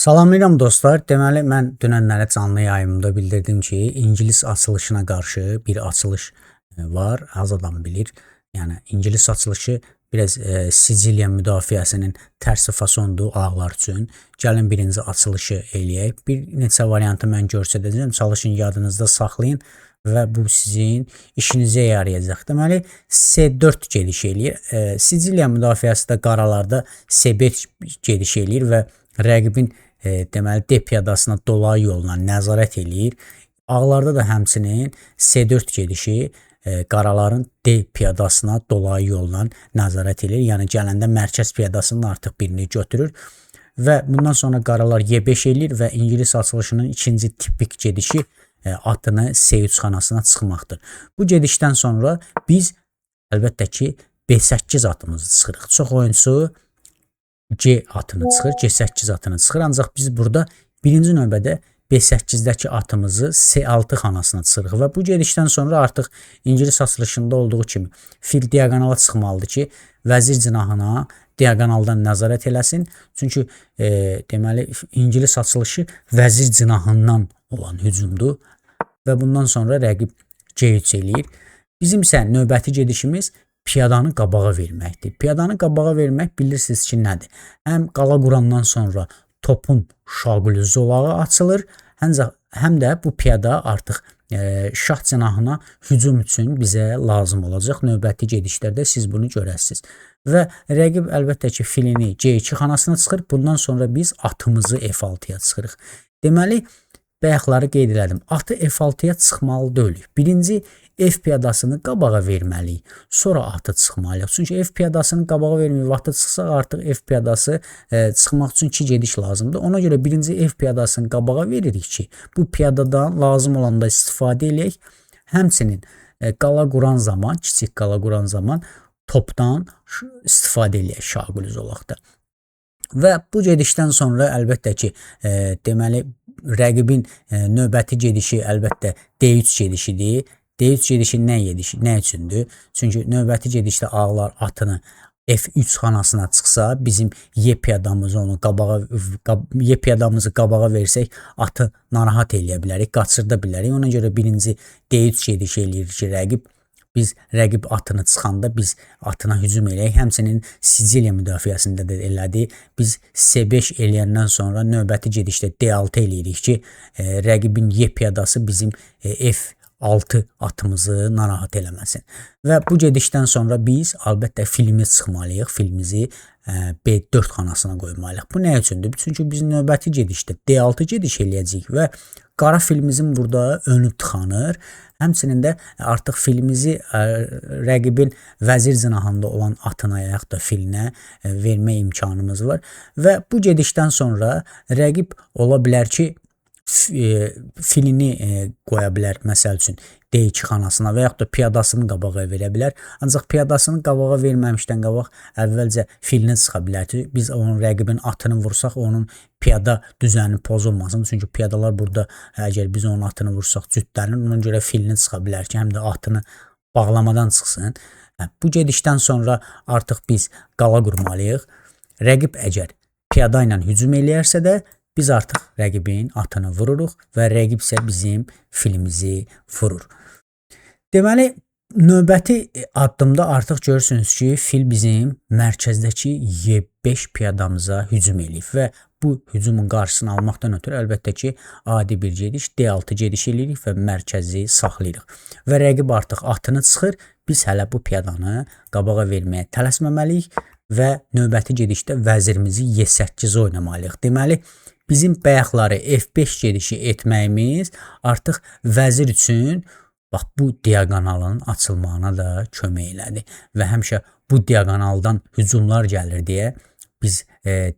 Salamlayıram dostlar. Deməli, mən dünənləri canlı yayımda bildirdim ki, İngilis açılışına qarşı bir açılış var. Az adam bilir. Yəni, İngilis açılışı biraz Siciliya müdafiəsinin tərsi fasondur ağlar üçün. Gəlin birinci açılışı eləyək. Bir neçə variantı mən göstərəcəm. Çalışın yadınızda saxlayın və bu sizin işinizə yarayacaq. Deməli, S4 gediş eləyir. Siciliya müdafiəsi də qaralarda S5 gediş eləyir və rəqibin deməli D piyadasına dolayı yolla nəzarət eləyir. Ağlarda da həmçinin S4 gedişi qaraların D piyadasına dolayı yolla nəzarət eləyir. Yəni gələndə mərkəz piyadasının artıq birini götürür və bundan sonra qaralar Y5 eləyir və İngilis açılışının ikinci tipik gedişi atını S3 xanasına çıxmaqdır. Bu gedişdən sonra biz əlbəttə ki B8 atımızı çıxırıq. Çox oyunçu C atını çıxır, C8 atını çıxır. Ancaq biz burada birinci növbədə B8-dəki atımızı S6 xanasına çıxırıq və bu gedişdən sonra artıq İngilis açılışında olduğu kimi fil diaqonala çıxmalıdır ki, vəzir cinahına diaqonaldan nəzarət eləsin. Çünki deməli İngilis açılışı vəzir cinahından olan hücumdur və bundan sonra rəqib C3 eləyir. Bizim isə növbəti gedişimiz piyadanı qabağa verməkdir. Piyadanı qabağa vermək bilirsiniz ki, nədir? Həm qala qurandan sonra topun şaquli zolağı açılır, həm də bu piyada artıq şah cinahına hücum üçün bizə lazım olacaq. Növbəti gedişlərdə siz bunu görəsiniz. Və rəqib əlbəttə ki, filini C2 xanasına çıxır. Bundan sonra biz atımızı F6-ya çıxırıq. Deməli, bayaqları qeyd elədim. Atı F6-ya çıxmalı deyilik. Birinci F piyadasını qabağa verməliyik. Sonra atı çıxmalıyıq. Çünki F piyadasını qabağa verməyib atı çıxsaq artıq F piyadası çıxmaq üçün 2 gediş lazımdır. Ona görə birinci F piyadasını qabağa veririk ki, bu piyadadan lazım olanda istifadə eləyək. Həmçinin qala quran zaman, kiçik qala quran zaman topdan istifadə eləyək şaquli zolaqda. Və bu gedişdən sonra əlbəttə ki, deməli rəqibin növbəti gedişi əlbəttə D3 gedişidir. D3 gedişi nə üçündür? Çünki növbəti gedişdə ağlar atını F3 xanasına çıxsa, bizim Y piyadamızı Y piyadamızı qabağa versək, atı narahat eləyə bilərik, qaçırda bilərik. Ona görə birinci D3 gedişi eləyir ki, rəqib atını çıxanda biz atına hücum eləyək. Həmçinin Siciliya müdafiəsində də elədi. Biz S5 eləyəndən sonra növbəti gedişdə D6 eləyirik ki, rəqibin Y piyadası bizim F6 atımızı narahat eləməsin. Və bu gedişdən sonra biz əlbəttə filimiz çıxmalıyıq. Filimizi B4 xanasına qoymalıyıq. Bu nə üçündür? Çünki biz növbəti gedişdə D6 gediş eləyəcəyik və qara filimizin burada önü tıxanır. Həmçinin də artıq filimizi rəqibin vəzir cinahında olan atına yaxud da filinə vermə imkanımız var. Və bu gedişdən sonra rəqib ola bilər ki, filini qoya bilər, məsəl üçün D2 xanasına və yaxud da piyadasını qabağa verə bilər. Ancaq piyadasını qabağa verməmişdən qabaq əvvəlcə filini çıxa bilər ki, biz onun rəqibin atını vursaq, onun piyada düzəni pozulmasın. Çünki piyadalar burada, əgər biz onun atını vursaq cütlənir, ona görə filini çıxa bilər ki, həm də atını bağlamadan çıxsın. Bu gedişdən sonra artıq biz qala qurmalıyıq. Rəqib əgər piyada ilə hücum eləyərsə də, biz artıq rəqibin atını vururuq və rəqib isə bizim filimizi vurur. Deməli, növbəti addımda artıq görürsünüz ki, fil bizim mərkəzdəki Y5 piyadamıza hücum eləyib və bu hücumun qarşısını almaqdan ötürü əlbəttə ki, adi bir gediş D6 gediş eləyirik və mərkəzi saxlayırıq. Və rəqib artıq atını çıxır, biz hələ bu piyadanı qabağa verməyə tələsməməliyik və növbəti gedişdə vəzirimizi Y8 oynamalıyıq. Deməli, bizim bayaqları F5 gedişi etməyimiz artıq vəzir üçün bax bu diaqonalın açılmağına da kömək elədi və həmişə bu diaqonaldan hücumlar gəlir deyə biz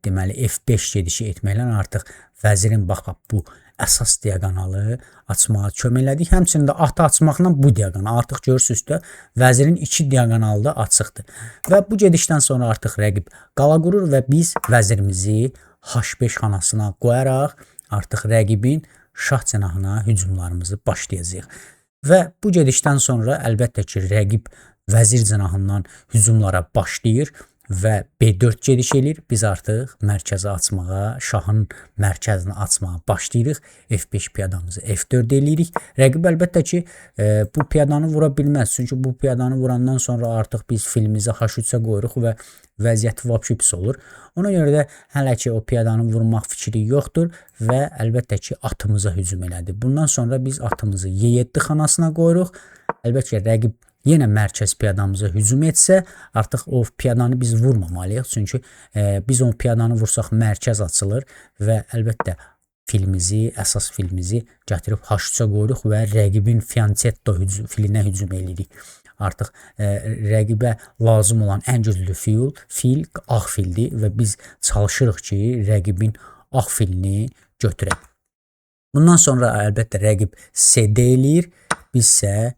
deməli F5 gedişi etməklə artıq vəzirin bax bu əsas diaqonalı açmağa kömək elədik. Həmçinin də atı açmaqla bu diaqonal artıq görürsünüz də vəzirin 2 diaqonalı da açıqdır. Və bu gedişdən sonra artıq rəqib qala qurur və biz vəzirimizi H5 xanasına qoyaraq artıq rəqibin şah cinahına hücumlarımızı başlayacağıq. Və bu gedişdən sonra əlbəttə ki, rəqib vəzir cinahından hücumlara başlayır və B4 gediş eləyir. Biz artıq mərkəzi açmağa, şahın mərkəzini açmağa başlayırıq. F5 piyadamızı F4 eləyirik. Rəqib əlbəttə ki, bu piyadanı vura bilməz. Çünki bu piyadanı vurandan sonra artıq biz filimizi H3-ə qoyuruq və vəziyyəti vəbşi pis olur. Ona görə də hələ ki o piyadanı vurmaq fikri yoxdur və əlbəttə ki atımıza hücum elədi. Bundan sonra biz atımızı Y7 xanasına qoyuruq. Əlbəttə ki rəqib yenə mərkəz piyadamıza hücum etsə, artıq o piyadanı biz vurmamalıyıq. Çünki biz o piyadanı vursaq mərkəz açılır və əlbəttə filimizi, əsas filimizi gətirib H3-ə qoyuruq və rəqibin fianchetto filinə hücum edirik. Artıq rəqibə lazım olan ən güclü fil ağ fildir və biz çalışırıq ki, rəqibin ağ filini götürək. Bundan sonra əlbəttə rəqib CD eləyir, biz isə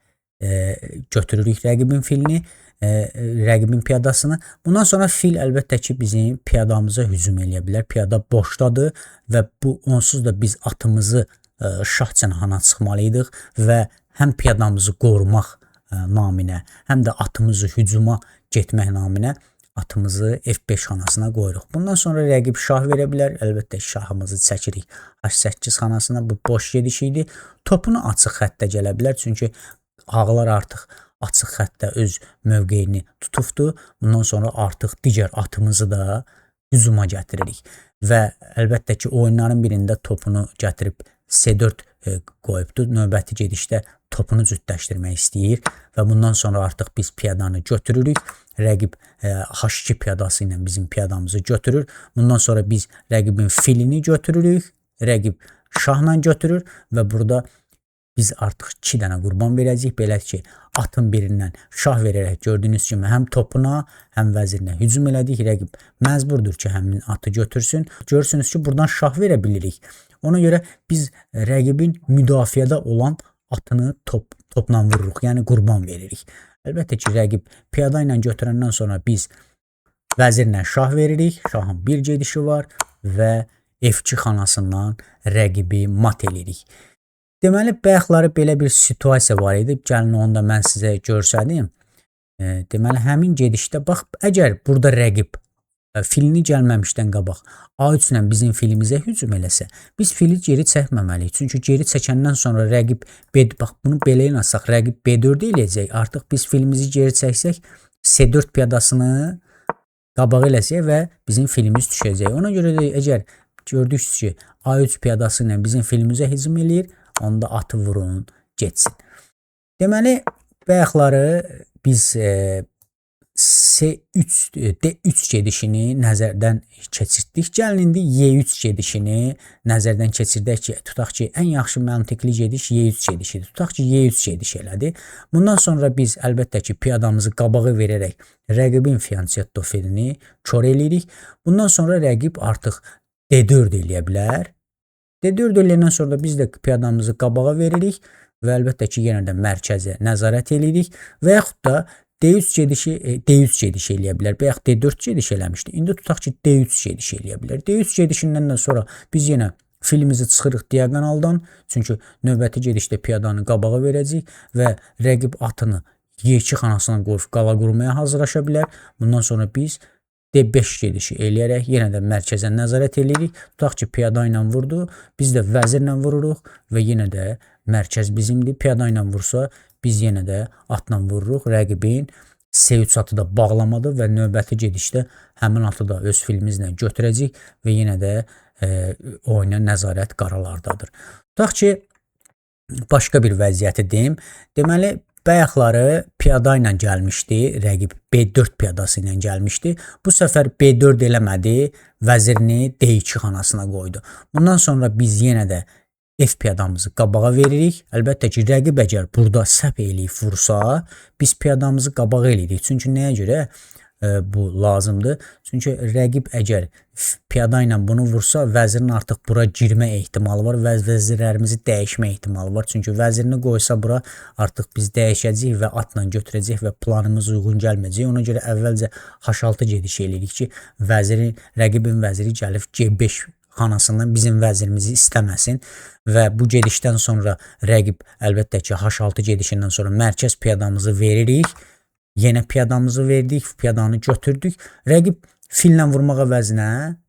götürürük rəqibin filini, rəqibin piyadasını. Bundan sonra fil əlbəttə ki bizim piyadamıza hücum eləyə bilər. Piyada boşdadır və bu onsuz da biz atımızı şah cənahına çıxmalıydıq və həm piyadamızı qorumaq naminə, həm də atımızı hücuma getmək naminə atımızı F5 xanasına qoyuruq. Bundan sonra rəqib şah verə bilər. Əlbəttə şahımızı çəkirik H8 xanasına. Bu boş gediş idi. Topunu açıq xəttə gələ bilər. Çünki ağlar artıq açıq xəttdə öz mövqeyini tutubdur. Bundan sonra artıq digər atımızı da hücuma gətiririk. Və əlbəttə ki oyunların birində topunu gətirib C4 qoyubdur. Növbəti gedişdə topunu cütləşdirmək istəyir və bundan sonra artıq biz piyadanı götürürük. Rəqib H2 piyadası ilə bizim piyadamızı götürür. Bundan sonra biz rəqibin filini götürürük. Rəqib şahla götürür və burada biz artıq 2 dənə qurban verəcəyik. Belə ki, atın birindən şah verərək gördüyünüz kimi həm topuna, həm vəzirinə hücum elədik. Rəqib məcburdur ki, həmin atı götürsün. Görürsünüz ki, buradan şah verə bilirik. Ona görə biz rəqibin müdafiədə olan atını topla vururuq, yəni qurban veririk. Əlbəttə ki, rəqib piyada ilə götürəndən sonra biz vəzirlə şah veririk. Şahın bir gedişi var və F2 xanasından rəqibi mat eləyirik. Deməli, bayaqları belə bir situasiya var idi. Gəlin onu da mən sizə görsədim. Deməli, həmin gedişdə, bax, əgər burada rəqib filini gəlməmişdən qabaq A3 ilə bizim filimizə hücum eləsə, biz fili geri çəkməməliyik. Çünki geri çəkəndən sonra rəqib, bax, bunu belə inansaq, rəqib B4 eləyəcək. Artıq biz filimizi geri çəksək, C4 piyadasını qabaq eləsək və bizim filimiz düşəcək. Ona görə də əgər gördük ki, A3 piyadası ilə bizim filimizə hücum eləyir, onda atı vurun, getsin. Deməli, bayaqları biz D3 gedişini nəzərdən keçirdik. Gəlin indi Y3 gedişini nəzərdən keçirdək ki, tutaq ki, ən yaxşı məntiqli gediş Y3 gedişidir. Tutaq ki, Y3 gediş elədi. Bundan sonra biz əlbəttə ki, piyadamızı qabağa verərək rəqibin fianchetto filini kör eləyirik. Bundan sonra rəqib artıq D4 eləyə bilər. D4 eləyəndən sonra biz də piyadamızı qabağa veririk və əlbəttə ki, yenə də mərkəzə nəzarət eləyirik və yaxud da D3 gediş eləyə bilər. Bayaq D4 gediş eləmişdi. İndi tutaq ki, D3 gediş eləyə bilər. D3 gedişindən də sonra biz yenə filimizi çıxırıq diagonaldan. Çünki növbəti gedişdə piyadanı qabağa verəcəyik və rəqib atını Y2 xanasına qoyub qala qurmaya hazırlaşa bilər. Bundan sonra biz D5 gedişi eləyərək yenə də mərkəzə nəzarət eləyirik. Tutaq ki, piyada ilə vurdu. Biz də vəzirlə vururuq və yenə də mərkəz bizimdir. Piyada ilə vursa, biz yenə də atla vururuq. Rəqibin C3 atı da bağlamadır və növbəti gedişdə həmin atı da öz filimizlə götürəcək və yenə də oyuna nəzarət qaralardadır. Tutaq ki, başqa bir vəziyyəti deyim. Deməli, bayaqları piyada ilə gəlmişdi, rəqib B4 piyadası ilə gəlmişdi. Bu səfər B4 eləmədi, vəzirini D2 xanasına qoydu. Bundan sonra biz yenə də F piyadamızı qabağa veririk. Əlbəttə ki, rəqib əgər burada səhv eləyib vursa, biz piyadamızı qabağa eləyirik. Çünki nəyə görə bu lazımdır? Çünki rəqib əgər piyada ilə bunu vursa, vəzirin artıq bura girmə ehtimalı var və vəzirlərimizi dəyişmə ehtimalı var. Çünki vəzirini qoysa bura artıq biz dəyişəcəyik və atla götürəcəyik və planımız uyğun gəlməyəcək. Ona görə əvvəlcə H6 gediş eləyirik ki, rəqibin vəziri gəlib G5 xanasından bizim vəzirimizi istəməsin və bu gedişdən sonra rəqib əlbəttə ki, H6 gedişindən sonra mərkəz piyadamızı veririk. Yenə piyadamızı verdik, piyadanı götürdük. Rəqib fillə vurmaq əvəzinə,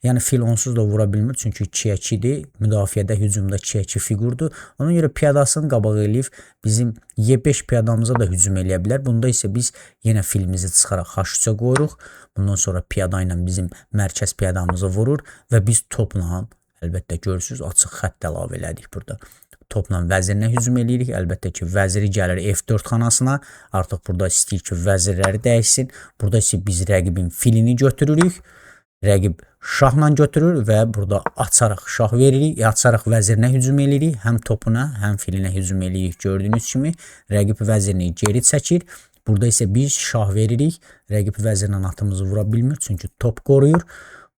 yəni fil onsuz da vura bilmir, çünki 2-2-dir. Müdafiədə, hücumda 2-2 fiqurdur. Ona görə piyadasını qabağa eləyib bizim Y5 piyadamıza da hücum eləyə bilər. Bunda isə biz yenə filimizi çıxaraq H3-ə qoyuruq. Bundan sonra piyada ilə bizim mərkəz piyadamızı vurur və biz topla, əlbəttə görürsüz, açıq xətt əlavə elədik burada. Topla vəzirinə hücum eləyirik. Əlbəttə ki, vəziri gəlir F4 xanasına. Artıq burada istəyir ki, vəzirləri dəyişsin. Burada isə biz rəqibin filini götürürük. Rəqib şahla götürür və burada açaraq şah veririk. Açaraq vəzirinə hücum eləyirik. Həm topuna, həm filinə hücum eləyirik. Gördüyünüz kimi rəqib vəzirini geri çəkir. Burada isə biz şah veririk. Rəqib vəzirlə atımızı vura bilmir, çünki top qoruyur.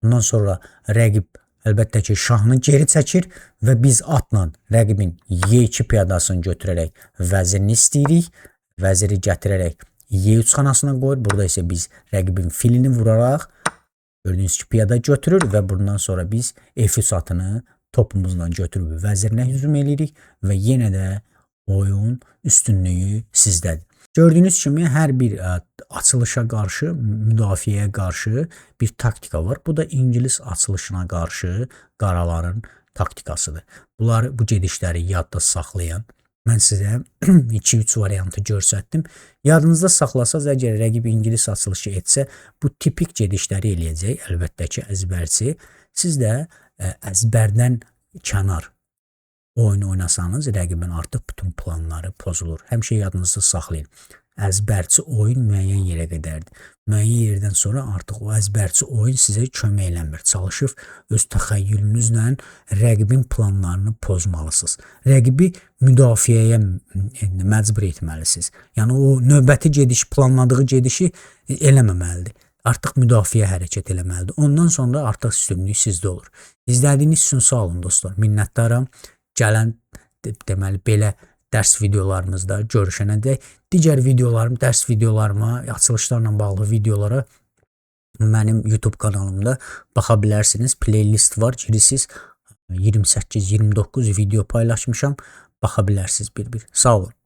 Bundan sonra rəqib əlbəttə ki, şahını geri çəkir və biz atla rəqibin Y2 piyadasını götürərək vəzirini istəyirik. Vəziri gətirərək Y3 xanasına qoyur. Burada isə biz rəqibin filini vuraraq gördüyünüz ki, piyada götürür və bundan sonra biz F3 atını topumuzdan götürüb vəzirinə hücum eləyirik və yenə də oyun üstünlüyü sizdədir. Gördüyünüz kimi hər bir açılışa qarşı, müdafiəyə qarşı bir taktika var. Bu da İngilis açılışına qarşı qaraların taktikasıdır. Bunları, bu gedişləri yadda saxlayan, mən sizə 2-3 variantı göstərdim. Yadınızda saxlasaz, əgər rəqib İngilis açılışı etsə, bu tipik gedişləri eləyəcək. Əlbəttə ki, əzbərçi. Siz də əzbərdən kənar oyun oynasanız rəqibin artıq bütün planları pozulur. Həmişə yadınızda saxlayın. Əzbərçi oyun müəyyən yerə qədərdir. Müəyyən yerdən sonra artıq o əzbərçi oyun sizə kömək eləmir. Çalışıb öz təxəyyülünüzlə rəqibin planlarını pozmalısınız. Rəqibi müdafiəyə məcbur etməlisiniz. Yəni o növbəti gediş, planladığı gedişi eləməməlidir. Artıq müdafiə hərəkət eləməlidir. Ondan sonra artıq üstünlük sizdə olur. İzlədiyiniz üçün sağ olun dostlar. Minnətdaram. Gələn deməli belə dərs videolarımızda görüşənədək digər videolarım, dərs videolarıma, açılışlarla bağlı videolara mənim YouTube kanalımda baxa bilərsiniz. Playlist var, girirsiniz. 28-29 video paylaşmışam. Baxa bilərsiniz bir-bir. Sağ olun.